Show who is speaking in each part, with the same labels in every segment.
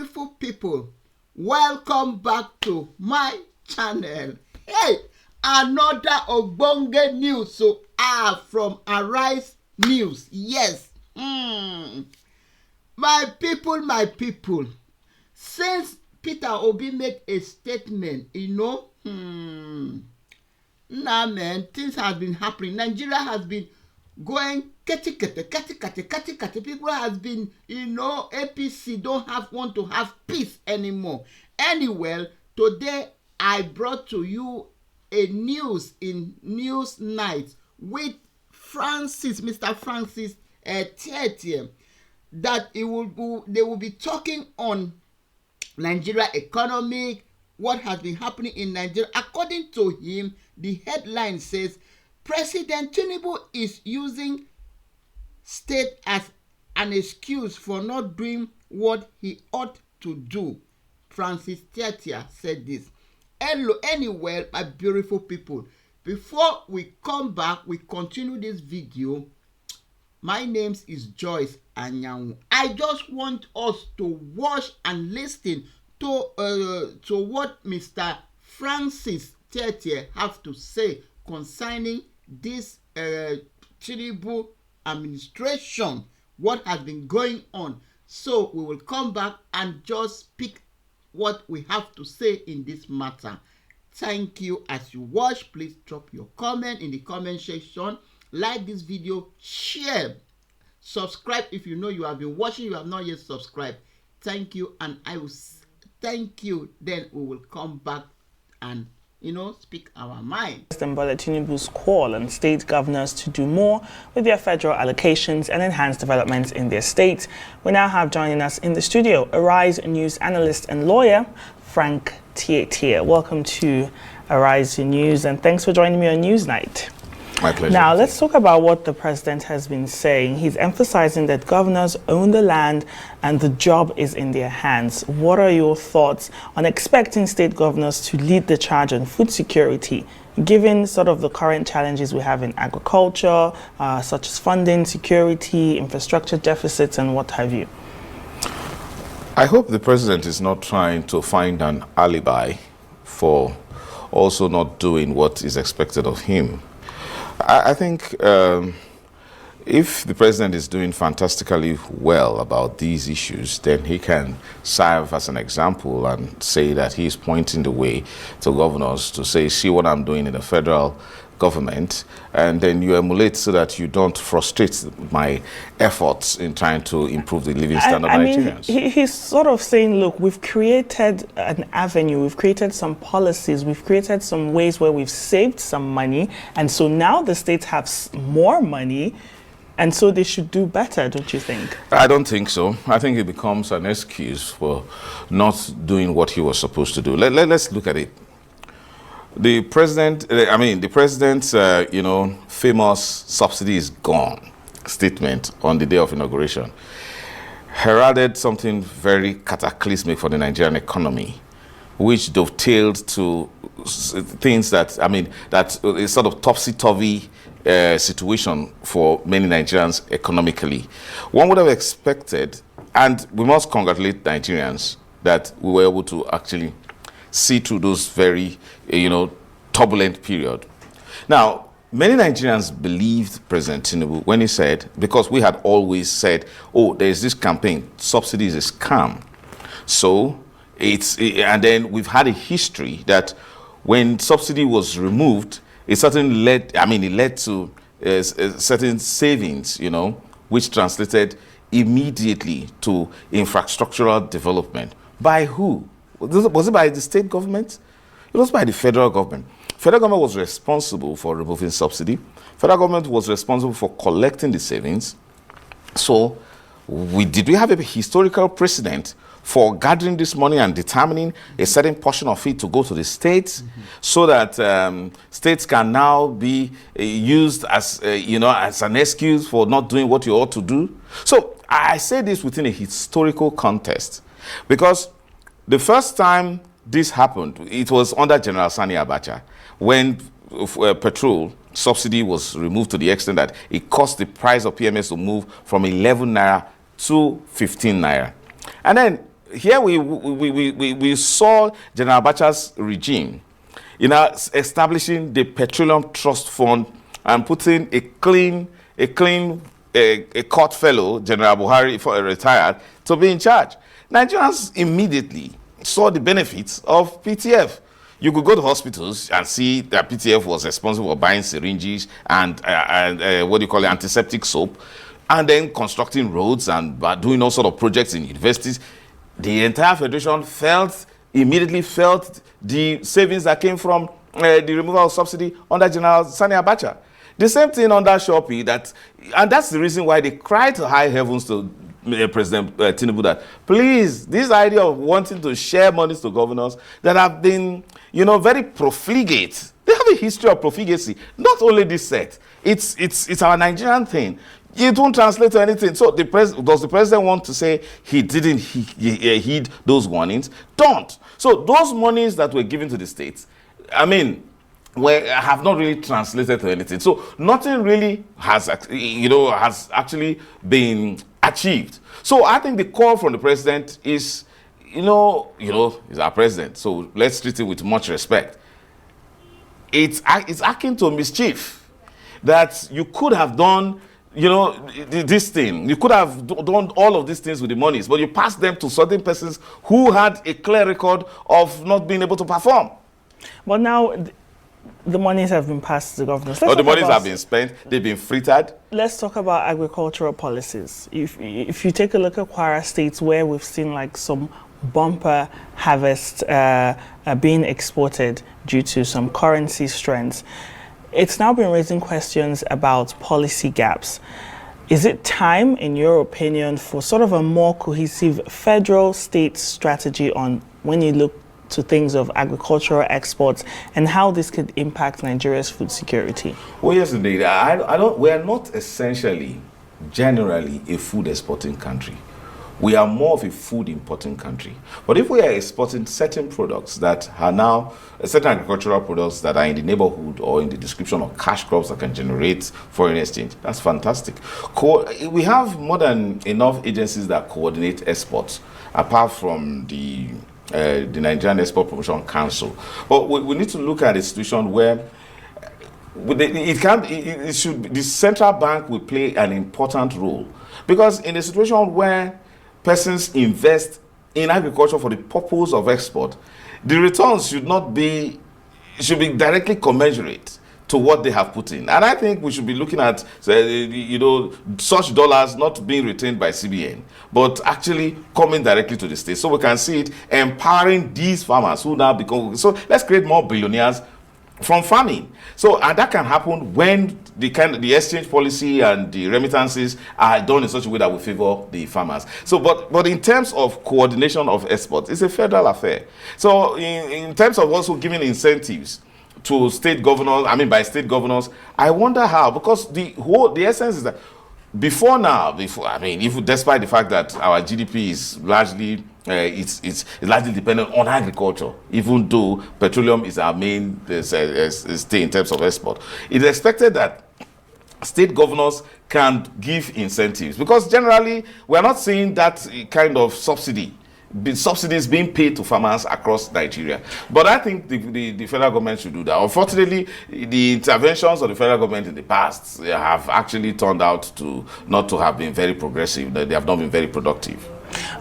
Speaker 1: Beautiful people, welcome back to my channel. Hey, another ogbonge news from Arise News. Yes. My people, since Peter Obi made a statement, nah man, things have been happening. Nigeria has been going kati. People has been, APC don't want to have peace anymore. Anyway, today I brought to you a news in News Night with Mr. Francis Tietie, that they will be talking on Nigeria economic, what has been happening in Nigeria. According to him, the headline says, President Tinubu is using state as an excuse for not doing what he ought to do. Francis Tietie said this. Anyway, my beautiful people, before we come back, we continue this video. My name is Joyce Anyanwu. I just want us to watch and listen to what Mr. Francis Tietie have to say concerning this Tinubu administration, what has been going on. So we will come back and just speak what we have to say in this matter. Thank you. As you watch, please drop your comment in the comment section. Like this video, share, subscribe if you know you have been watching, you have not yet subscribed. Thank you, and I will thank you. Then we will come back and speak our mind.
Speaker 2: President Bola Tinubu's call on state governors to do more with their federal allocations and enhance developments in their state. We now have joining us in the studio Arise News analyst and lawyer Frank Tietie. Welcome to Arise News, and thanks for joining me on Newsnight.
Speaker 3: My pleasure.
Speaker 2: Now, let's talk about what the president has been saying. He's emphasizing that governors own the land and the job is in their hands. What are your thoughts on expecting state governors to lead the charge on food security, given sort of the current challenges we have in agriculture, such as funding, security, infrastructure deficits, and what have you?
Speaker 3: I hope the president is not trying to find an alibi for also not doing what is expected of him. I think if the president is doing fantastically well about these issues, then he can serve as an example and say that he is pointing the way to governors to say, see what I'm doing in the federal government, and then you emulate so that you don't frustrate my efforts in trying to improve the living standard of Nigerians.
Speaker 2: He's sort of saying, look, we've created an avenue, we've created some policies, we've created some ways where we've saved some money, and so now the states have more money, and so they should do better, don't you think?
Speaker 3: I don't think so. I think it becomes an excuse for not doing what he was supposed to do. Let's look at it. The president's, famous subsidy is gone statement on the day of inauguration heralded something very cataclysmic for the Nigerian economy, which dovetailed to things that is sort of topsy-turvy situation for many Nigerians economically. One would have expected, and we must congratulate Nigerians that we were able to actually see through those very, turbulent period. Now, many Nigerians believed President Tinubu when he said, because we had always said, oh, there is this campaign, subsidy is a scam. So and then we've had a history that when subsidy was removed, it certainly led to certain savings, which translated immediately to infrastructural development. By who? Was it by the state government? It was by the federal government. Federal government was responsible for removing subsidy. Federal government was responsible for collecting the savings. So did we have a historical precedent for gathering this money and determining a certain portion of it to go to the states, so that states can now be used as an excuse for not doing what you ought to do? So I say this within a historical context, because the first time this happened, it was under General Sani Abacha, when petrol subsidy was removed to the extent that it caused the price of PMS to move from 11 naira to 15 naira. And then here we saw General Abacha's regime, establishing the Petroleum Trust Fund and putting a court fellow, General Buhari, for retired, to be in charge. Nigerians immediately saw the benefits of PTF. You could go to hospitals and see that PTF was responsible for buying syringes and antiseptic soap, and then constructing roads and doing all sort of projects in universities. The entire federation immediately felt the savings that came from the removal of subsidy under General Sani Abacha. The same thing under Shopee, and that's the reason why they cried to high heavens to President Tinubu that, please, this idea of wanting to share monies to governors that have been, very profligate. They have a history of profligacy. Not only this set, it's our Nigerian thing. It won't translate to anything. So does the president want to say he didn't heed those warnings? Don't. So those monies that were given to the states, have not really translated to anything. So nothing really has actually been achieved. So I think the call from the president is, he's our president, so let's treat him with much respect. It's akin to mischief that you could have done, this thing. You could have done all of these things with the monies, but you passed them to certain persons who had a clear record of not being able to perform.
Speaker 2: But now the monies have been passed to the governors.
Speaker 3: The monies have been spent. They've been frittered.
Speaker 2: Let's talk about agricultural policies. If you take a look at Kwara State, where we've seen like some bumper harvest being exported due to some currency strengths, it's now been raising questions about policy gaps. Is it time, in your opinion, for sort of a more cohesive federal-state strategy on when you look to things of agricultural exports and how this could impact Nigeria's food security?
Speaker 3: Well, yes, indeed. We are not essentially, generally, a food exporting country. We are more of a food importing country. But if we are exporting certain products that are now, certain agricultural products that are in the neighborhood or in the description of cash crops that can generate foreign exchange, that's fantastic. We have more than enough agencies that coordinate exports, apart from the Nigerian Export Promotion Council. But we need to look at a situation where the central bank will play an important role. Because in a situation where persons invest in agriculture for the purpose of export, the returns should be directly commensurate to what they have put in. And I think we should be looking at, such dollars not being retained by CBN, but actually coming directly to the state. So we can see it empowering these farmers who now become, so let's create more billionaires from farming. So, and that can happen when the exchange policy and the remittances are done in such a way that will favor the farmers. So, but in terms of coordination of exports, it's a federal affair. So, in terms of also giving incentives to state governors, by state governors, I wonder how, because the essence is that despite the fact that our GDP is largely it's largely dependent on agriculture, even though petroleum is our main stay in terms of export, it's expected that state governors can give incentives, because generally we are not seeing that kind of subsidies being paid to farmers across Nigeria. But I think the federal government should do that. Unfortunately, the interventions of the federal government in the past have actually turned out to not to have been very progressive. They have not been very productive.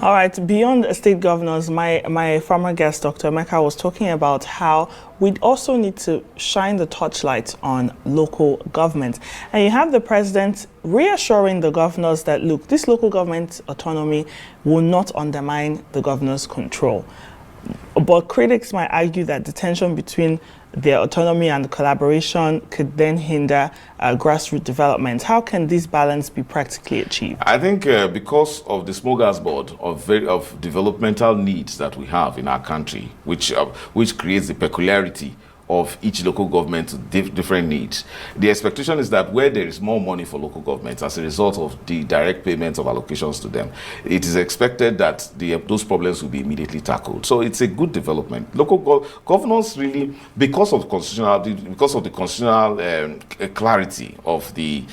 Speaker 2: All right, beyond state governors, my former guest, Dr. Emeka, was talking about how we also need to shine the torchlight on local government. And you have the president reassuring the governors that, look, this local government autonomy will not undermine the governor's control. But critics might argue that the tension between their autonomy and collaboration could then hinder grassroots development. How can this balance be practically achieved?
Speaker 3: I think because of the smorgasbord of developmental needs that we have in our country, which creates the peculiarity of each local government to different needs. The expectation is that where there is more money for local governments as a result of the direct payments of allocations to them, it is expected that those problems will be immediately tackled. So it's a good development. Local governors really, because of the constitutional clarity of the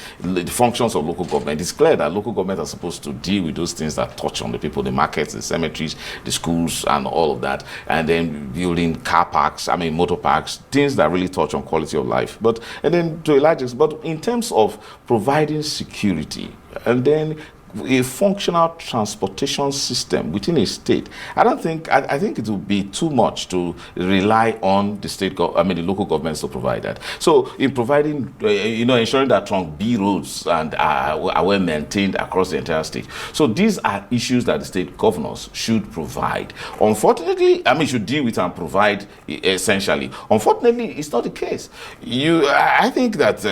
Speaker 3: functions of local government, it's clear that local government are supposed to deal with those things that touch on the people, the markets, the cemeteries, the schools, and all of that, and then building car parks, motor parks, things that really touch on quality of life. And then to a large extent, but in terms of providing security, and then a functional transportation system within a state, I think it would be too much to rely on the local governments to provide that. So in providing, ensuring that trunk B roads and are well maintained across the entire state. So these are issues that the state governors should provide. Unfortunately, should deal with and provide essentially. Unfortunately, it's not the case. I think that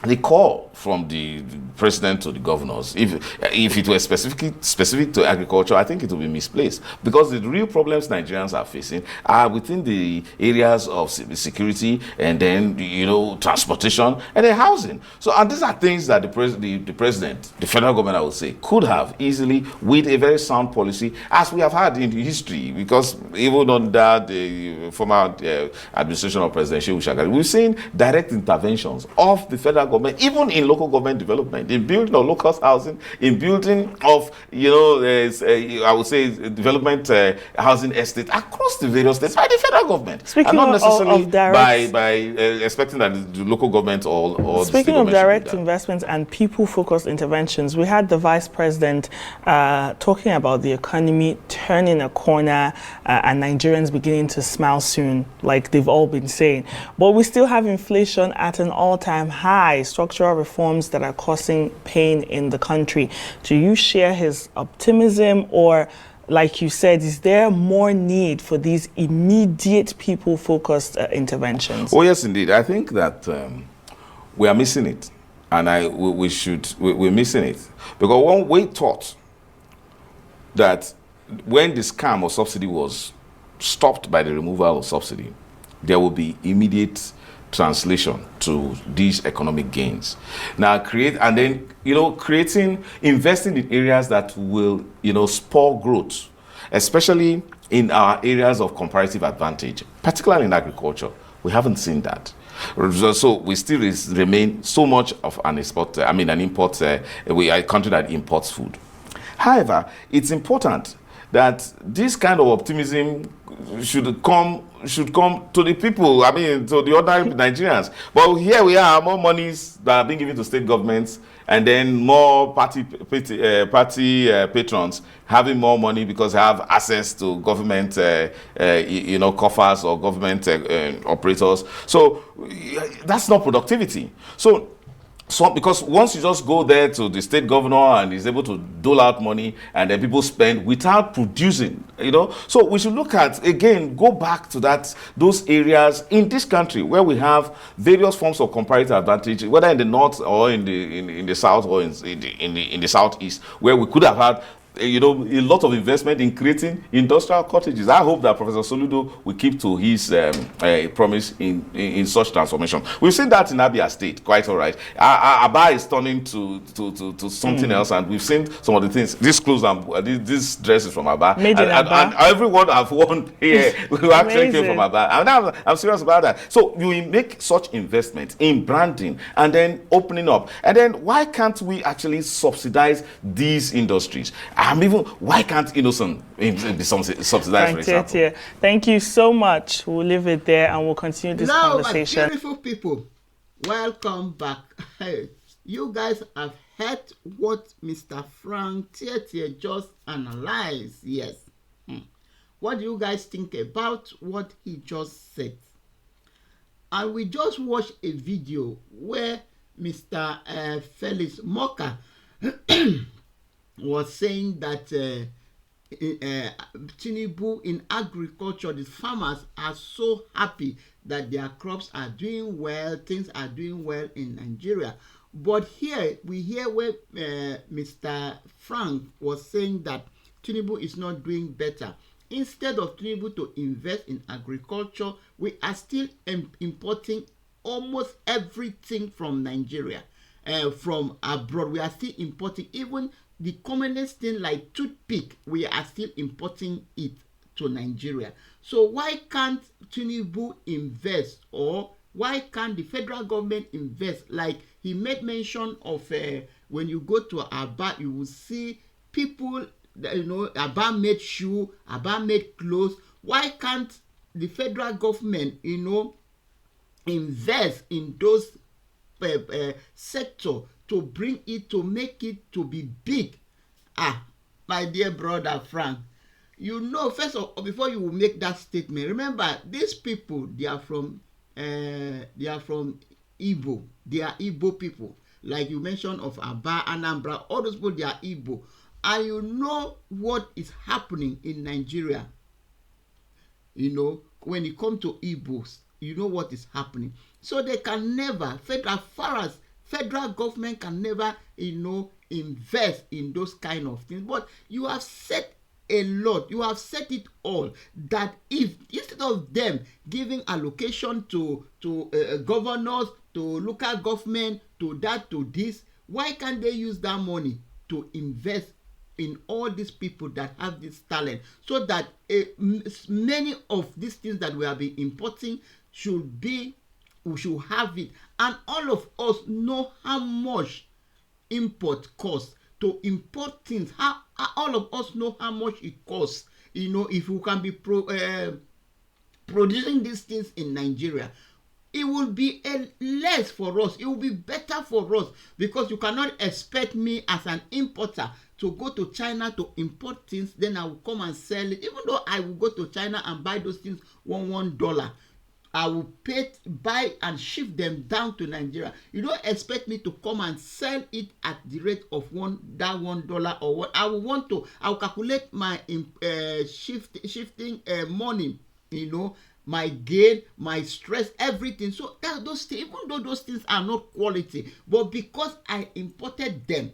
Speaker 3: the call from the president to the governors, if it were specific to agriculture, I think it would be misplaced, because the real problems Nigerians are facing are within the areas of security, and then transportation, and then housing. So, and these are things that the president, the federal government, I would say, could have easily, with a very sound policy, as we have had in history, because even under the former administration of President Shehu Shagari, we've seen direct interventions of the federal government, even in local government development, in building of local housing, in building of, I would say, development housing estate across the various states by the federal government.
Speaker 2: Speaking
Speaker 3: and not necessarily
Speaker 2: of direct,
Speaker 3: by expecting that the local government or
Speaker 2: speaking of direct investments and people-focused interventions, we had the vice president talking about the economy turning a corner and Nigerians beginning to smile soon, like they've all been saying. But we still have inflation at an all-time high, structural reforms that are causing pain in the country. Do you share his optimism, or, like you said, is there more need for these immediate people-focused interventions?
Speaker 3: Oh, yes, indeed. I think that we are missing it, and we're missing it, because one way thought that when the scam of subsidy was stopped by the removal of subsidy, there will be immediate translation to these economic gains. Now investing in areas that will, spur growth, especially in our areas of comparative advantage, particularly in agriculture. We haven't seen that. So we still remain so much of an import. We are a country that imports food. However, it's important that this kind of optimism should come to the people, to the ordinary Nigerians. But here we are, more monies that are being given to state governments, and then more party patrons having more money because they have access to government, coffers or government operators. So that's not productivity. So because once you just go there to the state governor and he's able to dole out money, and then people spend without producing, So we should go back to those areas in this country where we have various forms of comparative advantage, whether in the north or in the south or in the southeast, where we could have had a lot of investment in creating industrial cottages. I hope that Professor Soludo will keep to his promise in such transformation. We've seen that in Abia State, quite all right. Aba is turning to something else, and we've seen some of the things. These clothes and these dresses from Aba, and everyone I've worn here who actually came from Aba. And I'm serious about that. So you make such investment in branding and then opening up, and then why can't we actually subsidize these industries? Why can't innocent be subsidized, for example?
Speaker 2: Tietie, thank you so much. We'll leave it there and we'll continue this conversation.
Speaker 1: Beautiful people, welcome back. Hey, you guys have heard what Mr. Frank Tietie just analyzed. Yes. What do you guys think about what he just said? And we just watched a video where Mr. Felix Moka was saying that Tinubu in agriculture, the farmers are so happy that their crops are doing well, things are doing well in Nigeria. But here we hear where Mr. Frank was saying that Tinubu is not doing better. instead of Tinubu to invest in agriculture, we are still importing almost everything from Nigeria, from abroad. We are still importing even the commonest thing like toothpick. We are still importing it to Nigeria. So why can't Tinubu invest, or why can't the federal government invest? Like he made mention of when you go to Aba, you will see people, Aba made shoe, Aba made clothes. Why can't the federal government, invest in those sector to bring it, to make it to be big? My dear brother Frank, first of all, before you will make that statement, remember these people, they are from Igbo. They are Igbo people. Like you mentioned of Aba, Anambra, all those people, they are Igbo. And you know what is happening in Nigeria. When it comes to Igbos, you know what is happening. So they can never, as far as federal government can never, invest in those kind of things. But you have said a lot, you have said it all, that if instead of them giving allocation to governors, to local government, to that, to this, why can't they use that money to invest in all these people that have this talent, so that many of these things that we have been importing we should have it. And all of us know how much import costs. To import things, all of us know how much it costs. If we can be producing these things in Nigeria, it will be less for us. It will be better for us, because you cannot expect me as an importer to go to China to import things, then I will come and sell it. Even though I will go to China and buy those things $1, I will buy and ship them down to Nigeria. You don't expect me to come and sell it at the rate of $1 or what. I will calculate my shifting money, my gain, my stress, everything. So those things, even though those things are not quality, but because I imported them,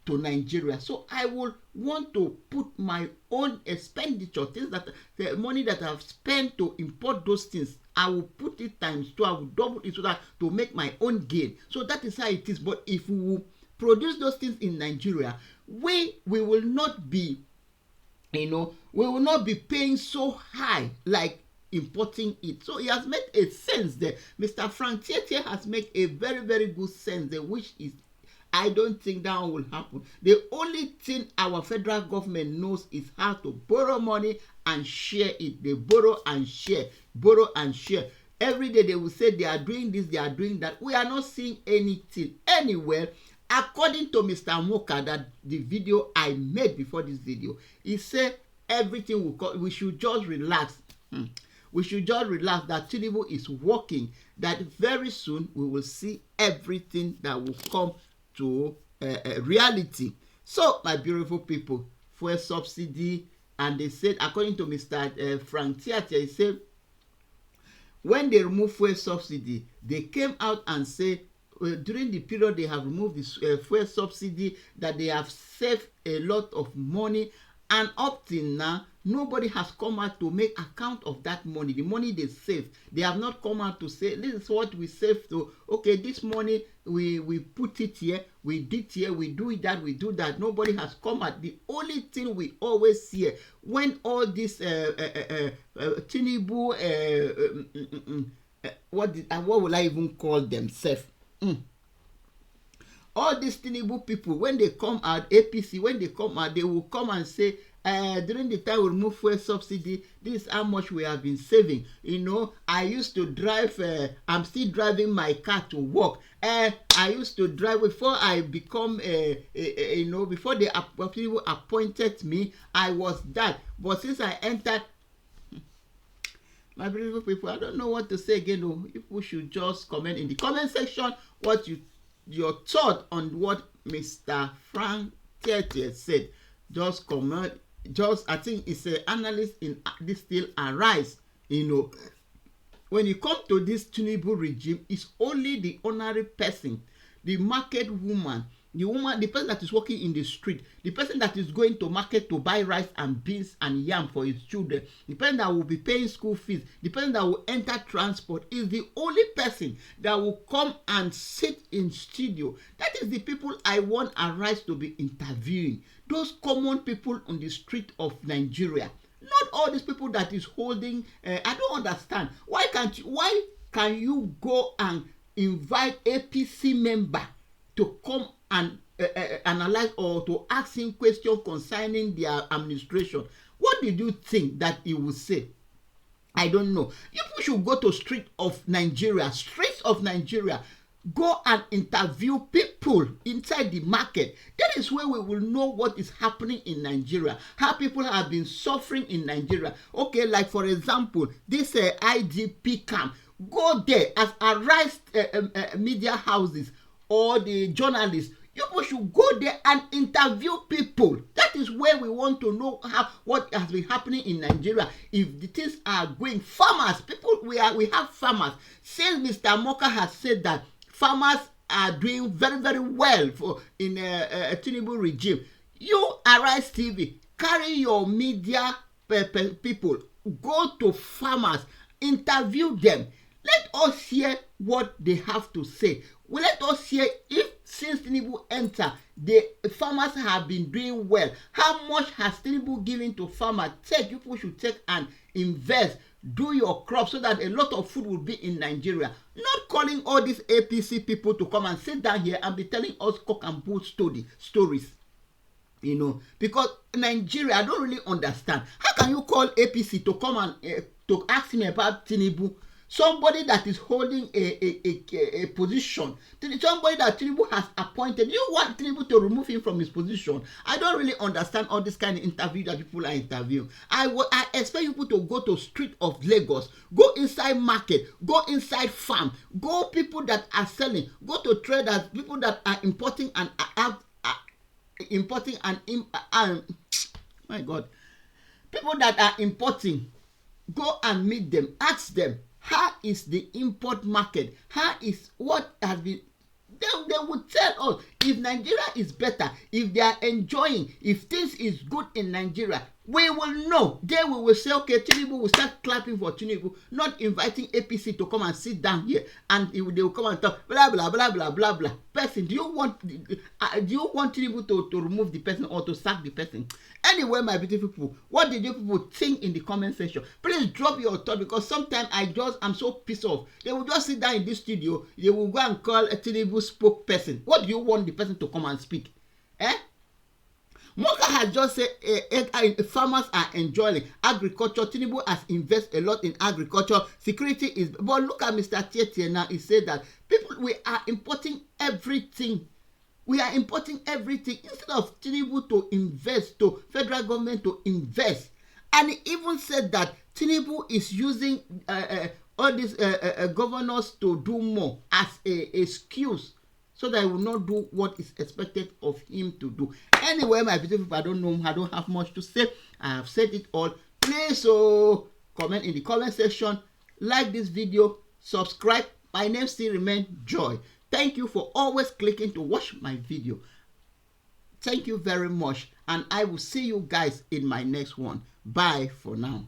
Speaker 1: to Nigeria, so I will want to put my own expenditure, things that the money that I've spent to import those things, I will put it times 2, I will double it, so that to make my own gain. So that is how it is. But if we will produce those things in Nigeria, we will not be, we will not be paying so high like importing it. So he has made a sense there. Mr. Frank Tietie has made a very, very good sense there, which is, I don't think that will happen. The only thing our federal government knows is how to borrow money and share it. They borrow and share, borrow and share. Every day they will say they are doing this, they are doing that. We are not seeing anything anywhere. According to Mr. Moka, that the video I made before this video, he said everything will come. We should just relax. We should just relax, that Tinubu is working, that very soon we will see everything that will come to reality. So, my beautiful people, fuel subsidy, and they said, according to Mr. Frank Tietie, he said, when they remove fuel subsidy, they came out and said, during the period they have removed this fuel subsidy, that they have saved a lot of money, and up till now, nobody has come out to make account of that money, the money they saved. They have not come out to say, this is what we saved. So, okay, this money, we put it here, we did here, we do that, we do that. Nobody has come out. The only thing we always hear, when all this Tinubu, what will I even call themselves? All these Tinubu people, when they come out, APC, when they come out, they will come and say, during the time we remove fuel subsidy, this is how much we have been saving. I used to drive, I'm still driving my car to work. I used to drive before I become, before the people appointed me, I was that. But since I entered, my beautiful people, I don't know what to say again. People should just comment in the comment section what your thought on what Mr. Frank Tietie said. Just comment. I think it's an analyst in this still arise. When you come to this Tinubu regime, it's only the ordinary person, the market woman, the woman, the person that is working in the street, the person that is going to market to buy rice and beans and yam for his children, the person that will be paying school fees, the person that will enter transport is the only person that will come and sit in studio. That is the people I want Arise to be interviewing. Those common people on the street of Nigeria. Not all these people that is holding, I don't understand. Why can you go and invite APC member to come and analyze or to ask him questions concerning their administration? What did you think that he would say? I don't know. You should go to streets of Nigeria, go and interview people inside the market. That is where we will know what is happening in Nigeria, how people have been suffering in Nigeria. Okay, like for example, this IDP camp. Go there as Arise media houses or the journalists. You should go there and interview people. That is where we want to know what has been happening in Nigeria. If the things are going, farmers, people, we have farmers. Since Mr. Moka has said that farmers are doing very, very well in a Tinubu regime. You, Arise TV, carry your media people, go to farmers, interview them. Let us hear what they have to say. Let us hear if since Tinubu enter, the farmers have been doing well. How much has Tinubu given to farmers? People should take and invest. Do your crops so that a lot of food will be in Nigeria. Not calling all these APC people to come and sit down here and be telling us cock and bull stories. You know, because Nigeria, I don't really understand. How can you call APC to come and to ask me about Tinubu? Somebody that is holding a position, somebody that Tinubu has appointed. You want Tinubu to remove him from his position? I don't really understand all this kind of interview that people are interviewing. I expect people to go to street of Lagos, go inside market, go inside farm, go people that are selling, go to traders, people that are importing and my God, people that are importing, go and meet them, ask them. How is the import market? How is what has been? They would tell us if Nigeria is better, if they are enjoying, if things is good in Nigeria. We will know. Then we will say, okay, Tinubu will start clapping for Tinubu, not inviting APC to come and sit down here and they will come and talk blah blah blah blah blah blah. Person, do you want Tinubu to remove the person or to sack the person? Anyway, my beautiful people, what did you people think in the comment section? Please drop your thought, because sometimes I'm so pissed off. They will just sit down in this studio, they will go and call a Tinubu spokesperson. What do you want the person to come and speak? Moka has just said farmers are enjoying agriculture. Tinubu has invested a lot in agriculture. Security is, but look at Mr. Tietie now. He said that we are importing everything. We are importing everything instead of Tinubu to invest, to federal government to invest. And he even said that Tinubu is using all these governors to do more as a excuse, so that he will not do what is expected of him to do. Anyway, my beautiful people, I don't have much to say. I have said it all. Please comment in the comment section, like this video, subscribe. My name still remains Joy. Thank you for always clicking to watch my video. Thank you very much, and I will see you guys in my next one. Bye for now.